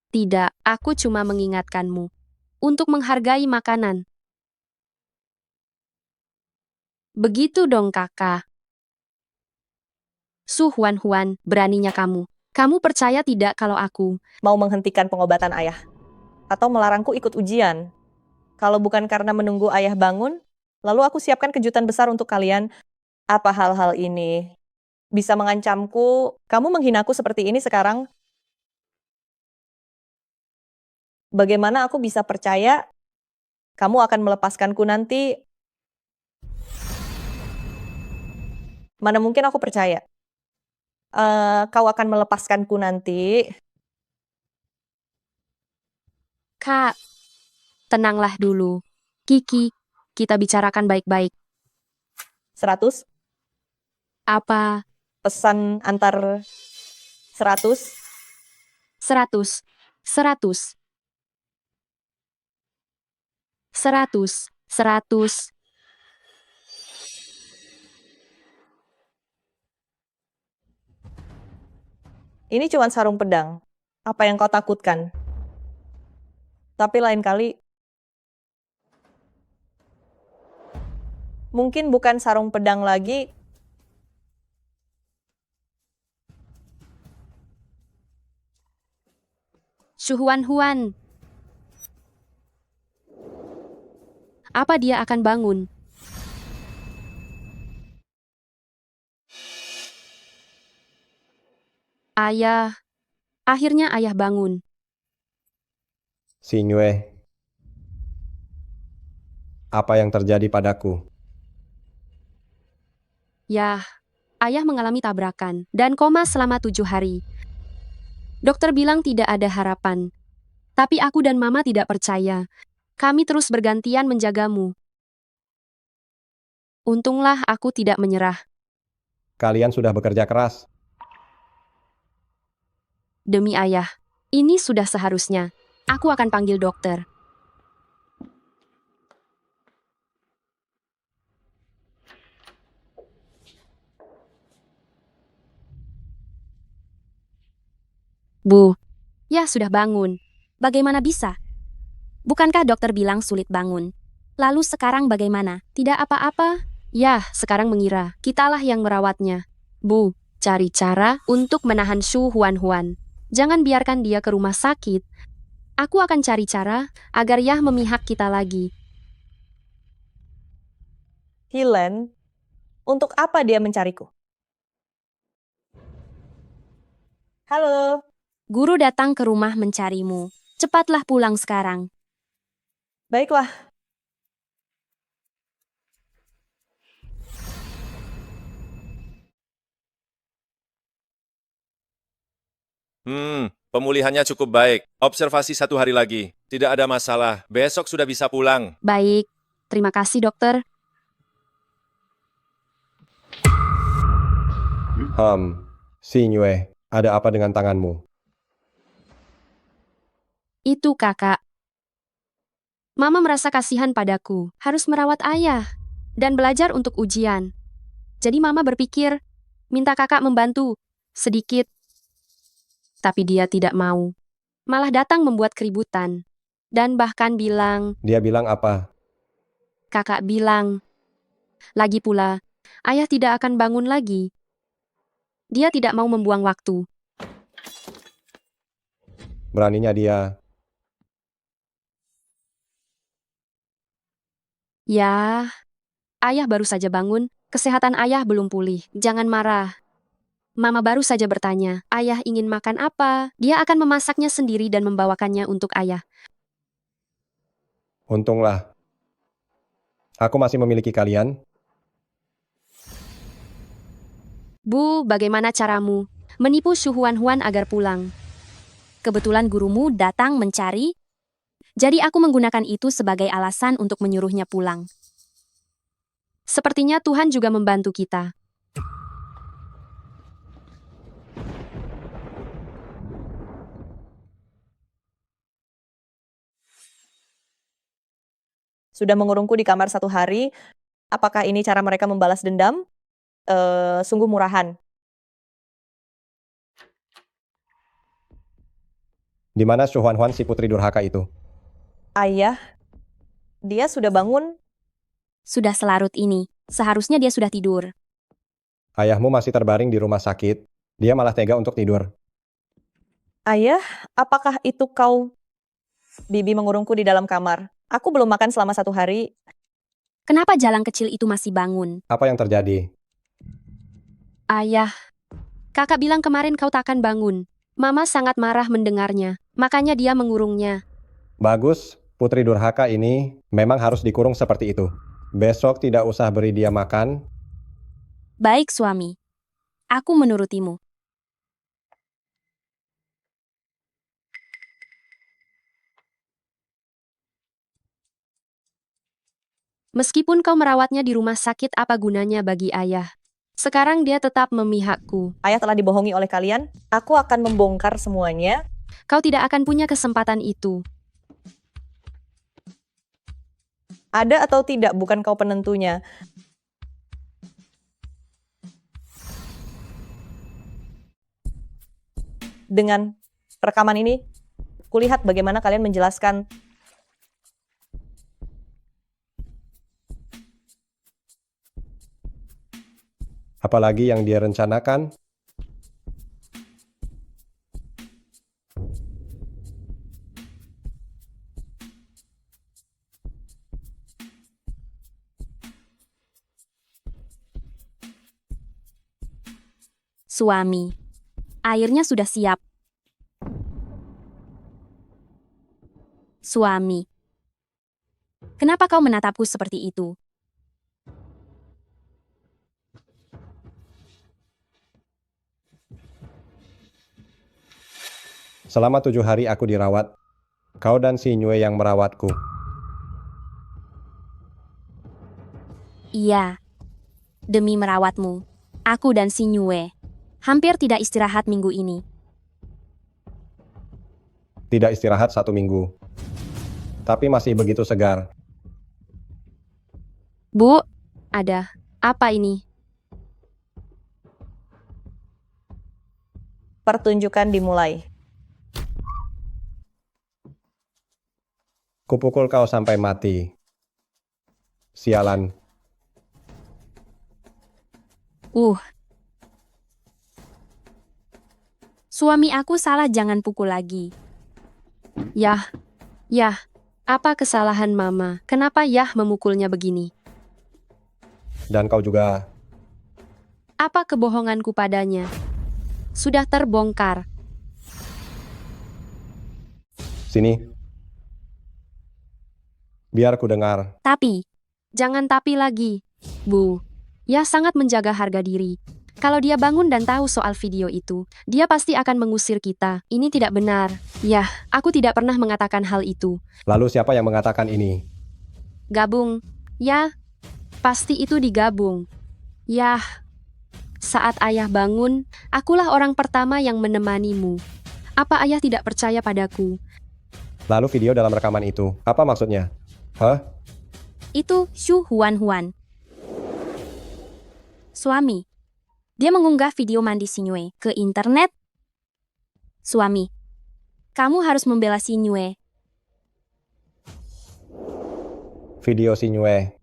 Tidak, aku cuma mengingatkanmu untuk menghargai makanan. Begitu dong, Kakak. Su Huan, beraninya kamu. Kamu percaya tidak kalau aku Mau menghentikan pengobatan ayah? Atau melarangku ikut ujian? Kalau bukan karena menunggu ayah bangun, lalu aku siapkan kejutan besar untuk kalian. Apa hal-hal ini bisa mengancamku? Kamu menghinaku seperti ini sekarang? Bagaimana aku bisa percaya kamu akan melepaskanku nanti? Mana mungkin aku percaya. Kau akan melepaskanku nanti. Kak, tenanglah dulu. Kiki, kita bicarakan baik-baik. 100? Apa? Pesan antar 100? 100. 100. 100. 100. Ini cuma sarung pedang. Apa yang kau takutkan? Tapi lain kali, mungkin bukan sarung pedang lagi. Su Huan. Apa dia akan bangun? Ayah. Akhirnya ayah bangun. Xingyue, apa yang terjadi padaku? Yah, ayah mengalami tabrakan dan koma selama 7 hari. Dokter bilang tidak ada harapan. Tapi aku dan mama tidak percaya. Kami terus bergantian menjagamu. Untunglah aku tidak menyerah. Kalian sudah bekerja keras. Demi ayah, ini sudah seharusnya. Aku akan panggil dokter. Bu, ya sudah bangun. Bagaimana bisa? Bukankah dokter bilang sulit bangun? Lalu sekarang bagaimana? Tidak apa-apa? Ya, sekarang mengira kitalah yang merawatnya. Bu, cari cara untuk menahan Su Huan. Jangan biarkan dia ke rumah sakit. Aku akan cari cara agar Yah memihak kita lagi. Hilen, untuk apa dia mencariku? Halo. Guru datang ke rumah mencarimu. Cepatlah pulang sekarang. Baiklah. Pemulihannya cukup baik. Observasi 1 hari lagi. Tidak ada masalah. Besok sudah bisa pulang. Baik, terima kasih dokter. Xingyue, ada apa dengan tanganmu? Itu kakak. Mama merasa kasihan padaku, harus merawat ayah, dan belajar untuk ujian. Jadi mama berpikir, minta kakak membantu, sedikit. Tapi dia tidak mau. Malah datang membuat keributan. Dan bahkan bilang, Dia bilang apa? kakak bilang, lagi pula, ayah tidak akan bangun lagi. Dia tidak mau membuang waktu. Beraninya dia. Ya, ayah baru saja bangun, kesehatan ayah belum pulih. Jangan marah. Mama baru saja bertanya, ayah ingin makan apa? Dia akan memasaknya sendiri dan membawakannya untuk ayah. Untunglah. Aku masih memiliki kalian. Bu, bagaimana caramu? Menipu Su Huan agar pulang. Kebetulan gurumu datang mencari, jadi aku menggunakan itu sebagai alasan untuk menyuruhnya pulang. Sepertinya Tuhan juga membantu kita. Sudah mengurungku di kamar 1 hari. Apakah ini cara mereka membalas dendam? Sungguh murahan. Di mana Shu Huan si putri durhaka itu? Ayah, dia sudah bangun. Sudah selarut ini. Seharusnya dia sudah tidur. Ayahmu masih terbaring di rumah sakit. Dia malah tega untuk tidur. Ayah, apakah itu kau? Bibi mengurungku di dalam kamar. Aku belum makan selama 1 hari. Kenapa jalang kecil itu masih bangun? Apa yang terjadi? Ayah, kakak bilang kemarin kau takkan bangun. Mama sangat marah mendengarnya. Makanya dia mengurungnya. Bagus, putri durhaka ini memang harus dikurung seperti itu. Besok tidak usah beri dia makan. Baik suami. Aku menurutimu. Meskipun kau merawatnya di rumah sakit, apa gunanya bagi ayah? Sekarang dia tetap memihakku. Ayah telah dibohongi oleh kalian. Aku akan membongkar semuanya. Kau tidak akan punya kesempatan itu. Ada atau tidak, bukan kau penentunya. Dengan rekaman ini, kulihat bagaimana kalian menjelaskan Apalagi yang dia rencanakan. Suami, airnya sudah siap. Suami, kenapa kau menatapku seperti itu? Selama 7 hari aku dirawat. Kau dan si Nyue yang merawatku. Iya, demi merawatmu, aku dan si Nyue hampir tidak istirahat minggu ini. Tidak istirahat 1 minggu. Tapi masih begitu segar. Bu, ada apa ini? pertunjukan dimulai. Kupukul kau sampai mati. Sialan. Suami aku salah, jangan pukul lagi. Yah, apa kesalahan Mama? Kenapa Yah memukulnya begini? Dan kau juga. Apa kebohonganku padanya? Sudah terbongkar. Sini. Biar ku dengar. Tapi, jangan tapi lagi. Bu, Yah sangat menjaga harga diri. Kalau dia bangun dan tahu soal video itu, dia pasti akan mengusir kita. Ini tidak benar. Yah, aku tidak pernah mengatakan hal itu. Lalu siapa yang mengatakan ini? Gabung. Yah, pasti itu digabung. Yah, saat ayah bangun, akulah orang pertama yang menemanimu. Apa ayah tidak percaya padaku? Lalu video dalam rekaman itu, apa maksudnya? Hah? Itu Shu Huan. Suami, dia mengunggah video mandi si Nyue ke internet. Suami, kamu harus membela si Nyue. Video si Nyue,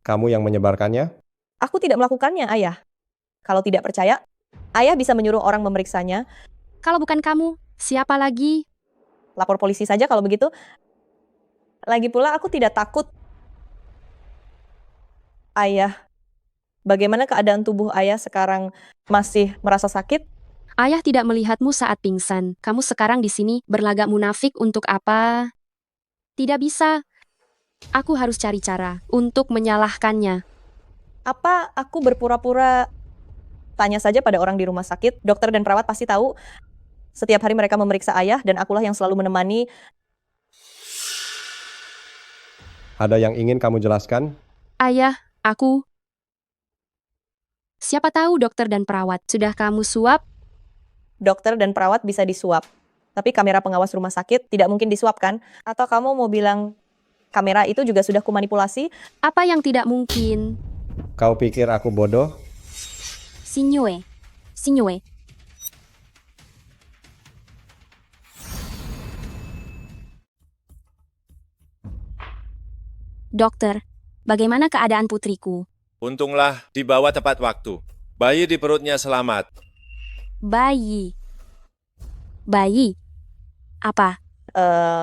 kamu yang menyebarkannya? Aku tidak melakukannya, Ayah. Kalau tidak percaya, Ayah bisa menyuruh orang memeriksanya. Kalau bukan kamu, siapa lagi? Lapor polisi saja kalau begitu. Lagi pula aku tidak takut. Ayah, bagaimana keadaan tubuh Ayah sekarang? Masih merasa sakit? Ayah tidak melihatmu saat pingsan. Kamu sekarang di sini berlagak munafik untuk apa? Tidak bisa. Aku harus cari cara untuk menyalahkannya. Apa aku berpura-pura? Tanya saja pada orang di rumah sakit. Dokter dan perawat pasti tahu. Setiap hari mereka memeriksa Ayah dan akulah yang selalu menemani. Ada yang ingin kamu jelaskan? Ayah, aku. Siapa tahu dokter dan perawat sudah kamu suap? Dokter dan perawat bisa disuap. Tapi kamera pengawas rumah sakit tidak mungkin disuap kan? Atau kamu mau bilang kamera itu juga sudah kumanipulasi? Apa yang tidak mungkin? Kau pikir aku bodoh? Si Nyue. Dokter, bagaimana keadaan putriku? Untunglah dibawa tepat waktu. Bayi di perutnya selamat. Bayi. Bayi? Apa?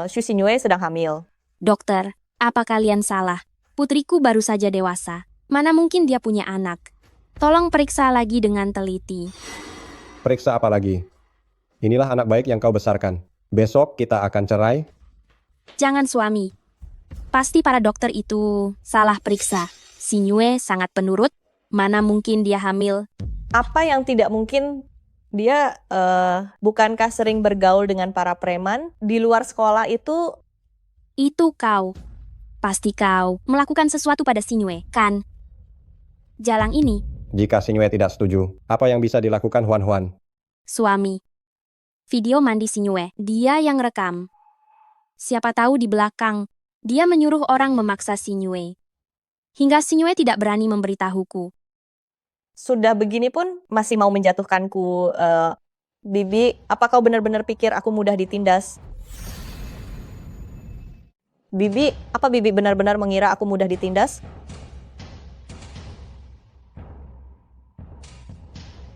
Xu Xinyue sedang hamil. Dokter, apa kalian salah? Putriku baru saja dewasa. Mana mungkin dia punya anak? Tolong periksa lagi dengan teliti. Periksa apa lagi? Inilah anak baik yang kau besarkan. Besok kita akan cerai. Jangan suami. Pasti para dokter itu salah periksa. Xinyue sangat penurut. Mana mungkin dia hamil? Apa yang tidak mungkin? Dia bukankah sering bergaul dengan para preman di luar sekolah itu? Itu kau. Pasti kau melakukan sesuatu pada Xinyue, kan? Jalang ini, Jika Xinyue tidak setuju, apa yang bisa dilakukan Huan? suami. Video mandi Xinyue, dia yang rekam. Siapa tahu di belakang, dia menyuruh orang memaksa Xinyue. Hingga Xinyue tidak berani memberitahuku. Sudah begini pun masih mau menjatuhkanku, Bibi. Apa kau benar-benar pikir aku mudah ditindas? Bibi, apa Bibi benar-benar mengira aku mudah ditindas?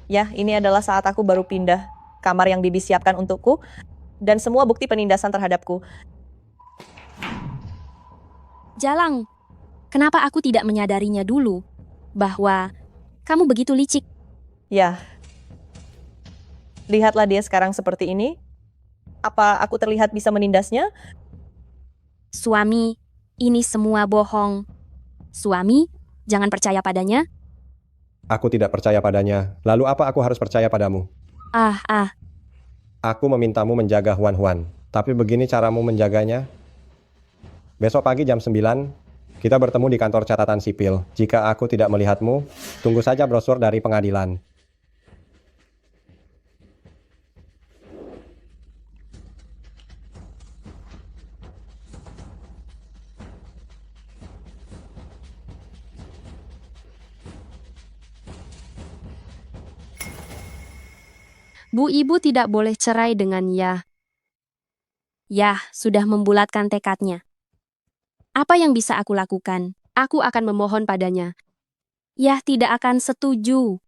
Ya, ini adalah saat aku baru pindah kamar yang Bibi siapkan untukku, dan semua bukti penindasan terhadapku. Jalang, kenapa aku tidak menyadarinya dulu? Bahwa kamu begitu licik. Ya, lihatlah dia sekarang seperti ini. Apa aku terlihat bisa menindasnya? Suami, ini semua bohong. Suami, jangan percaya padanya. Aku tidak percaya padanya. Lalu apa aku harus percaya padamu? Aku memintamu menjaga Huan, tapi begini caramu menjaganya? Besok pagi jam 9, kita bertemu di kantor catatan sipil. Jika aku tidak melihatmu, tunggu saja brosur dari pengadilan. Bu ibu tidak boleh cerai dengan Yah. Yah sudah membulatkan tekadnya. Apa yang bisa aku lakukan? Aku akan memohon padanya. Yah tidak akan setuju.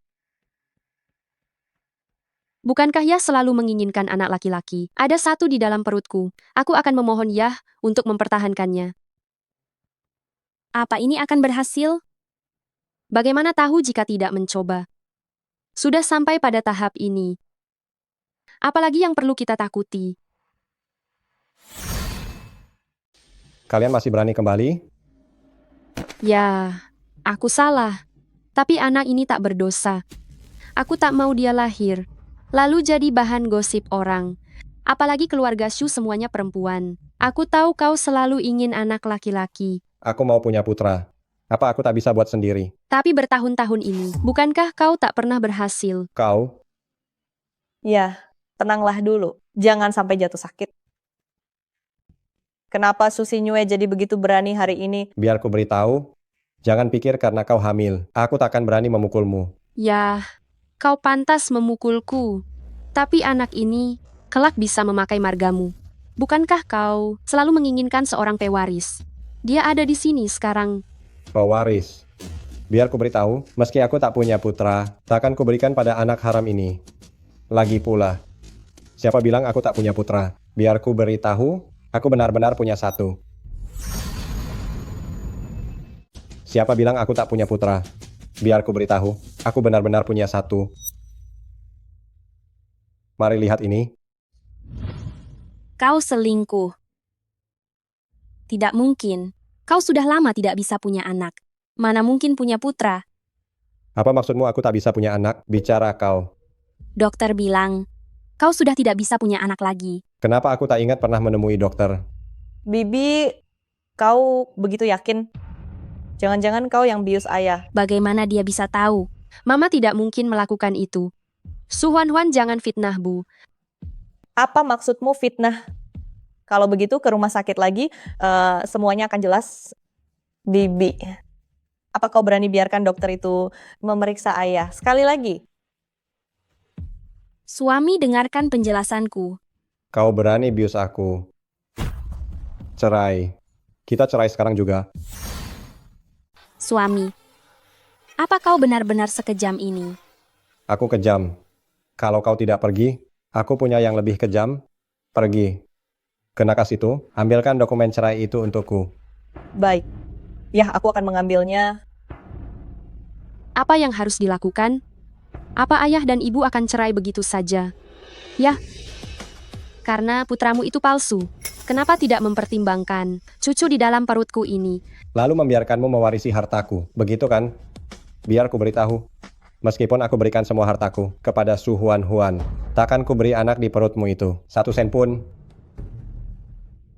Bukankah Yah selalu menginginkan anak laki-laki? Ada satu di dalam perutku. Aku akan memohon Yah untuk mempertahankannya. Apa ini akan berhasil? Bagaimana tahu jika tidak mencoba? Sudah sampai pada tahap ini. Apalagi yang perlu kita takuti? Kalian masih berani kembali? Ya, aku salah. Tapi anak ini tak berdosa. Aku tak mau dia lahir. Lalu jadi bahan gosip orang. Apalagi keluarga Shu semuanya perempuan. Aku tahu kau selalu ingin anak laki-laki. Aku mau punya putra. Apa aku tak bisa buat sendiri? Tapi bertahun-tahun ini, bukankah kau tak pernah berhasil? Kau? Ya, tenanglah dulu. Jangan sampai jatuh sakit. Kenapa Xu Xinyue jadi begitu berani hari ini? Biar ku beritahu, jangan pikir karena kau hamil, aku takkan berani memukulmu. Ya, kau pantas memukulku. Tapi anak ini kelak bisa memakai margamu. Bukankah kau selalu menginginkan seorang pewaris? Dia ada di sini sekarang. Pewaris. Biar ku beritahu, meski aku tak punya putra, takkan ku berikan pada anak haram ini. Lagi pula, siapa bilang aku tak punya putra? Biar ku beritahu, aku benar-benar punya satu. Siapa bilang aku tak punya putra? Biar ku beritahu, aku benar-benar punya satu. Mari lihat ini. Kau selingkuh. Tidak mungkin. Kau sudah lama tidak bisa punya anak. Mana mungkin punya putra? Apa maksudmu aku tak bisa punya anak? Bicara kau. Dokter bilang, kau sudah tidak bisa punya anak lagi. Kenapa aku tak ingat pernah menemui dokter? Bibi, kau begitu yakin? Jangan-jangan kau yang bius ayah. Bagaimana dia bisa tahu? Mama tidak mungkin melakukan itu. Su Huan jangan fitnah, Bu. Apa maksudmu fitnah? Kalau begitu ke rumah sakit lagi, semuanya akan jelas. Bibi, apa kau berani biarkan dokter itu memeriksa ayah? Sekali lagi. Suami dengarkan penjelasanku. Kau berani bius aku. Cerai. Kita cerai sekarang juga. Suami, apa kau benar-benar sekejam ini? Aku kejam. Kalau kau tidak pergi, aku punya yang lebih kejam. Pergi. Ke nakas itu, ambilkan dokumen cerai itu untukku. Baik. Ya, aku akan mengambilnya. Apa yang harus dilakukan? Apa ayah dan ibu akan cerai begitu saja? Ya, karena putramu itu palsu. Kenapa tidak mempertimbangkan cucu di dalam perutku ini? Lalu membiarkanmu mewarisi hartaku. Begitu kan? Biar ku beritahu. Meskipun aku berikan semua hartaku kepada Su Huan Huan, takkan ku beri anak di perutmu itu. 1 sen pun.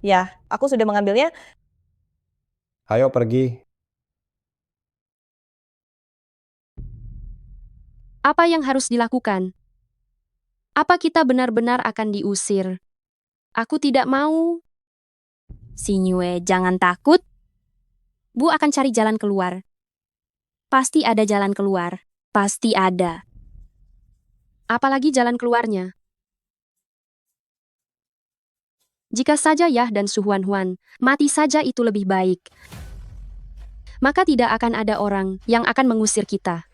Ya, aku sudah mengambilnya. Ayo pergi. Apa yang harus dilakukan? Apa kita benar-benar akan diusir? Aku tidak mau. Sinyue, jangan takut. Bu akan cari jalan keluar. Pasti ada jalan keluar. Pasti ada. Apalagi jalan keluarnya. Jika saja Yah dan Su Huan Huan mati saja itu lebih baik. Maka tidak akan ada orang yang akan mengusir kita.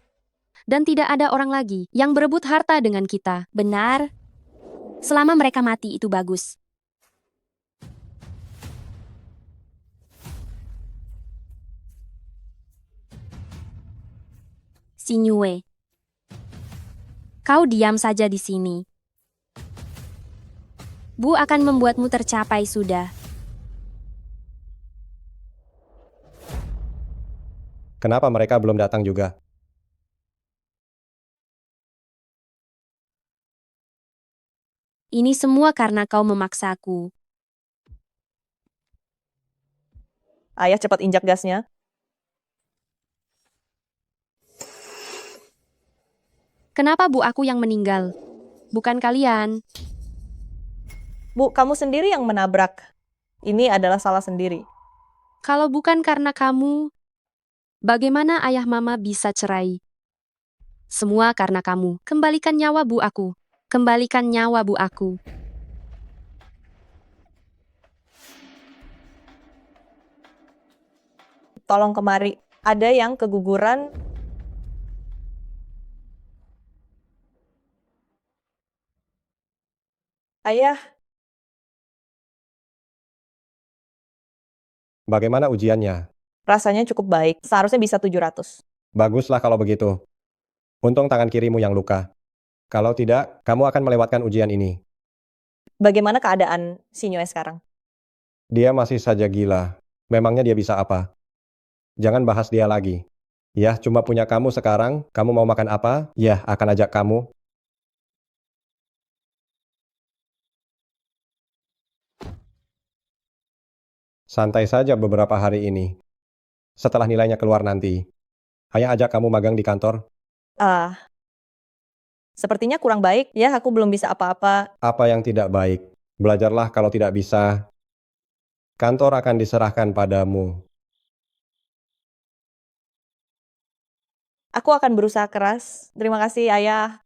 Dan tidak ada orang lagi yang berebut harta dengan kita. Benar? Selama mereka mati itu bagus. Sinyue, kau diam saja di sini. Bu akan membuatmu tercapai sudah. Kenapa mereka belum datang juga? Ini semua karena kau memaksaku. Ayah cepat injak gasnya. Kenapa bu aku yang meninggal? Bukan kalian. Bu, kamu sendiri yang menabrak. Ini adalah salah sendiri. Kalau bukan karena kamu, bagaimana ayah mama bisa cerai? Semua karena kamu. Kembalikan nyawa bu aku. Kembalikan nyawa bu aku. Tolong kemari. Ada yang keguguran. Ayah, Bagaimana ujiannya? rasanya cukup baik. Seharusnya bisa 700. Baguslah kalau begitu. Untung tangan kirimu yang luka. Kalau tidak, kamu akan melewatkan ujian ini. Bagaimana keadaan Sinyue sekarang? Dia masih saja gila. Memangnya dia bisa apa? Jangan bahas dia lagi. Ya, cuma punya kamu sekarang. Kamu mau makan apa? Ya, akan ajak kamu. Santai saja beberapa hari ini. Setelah nilainya keluar nanti. Ayah ajak kamu magang di kantor. Sepertinya kurang baik. Ya, aku belum bisa apa-apa. Apa yang tidak baik? Belajarlah kalau tidak bisa. Kantor akan diserahkan padamu. Aku akan berusaha keras. Terima kasih, Ayah.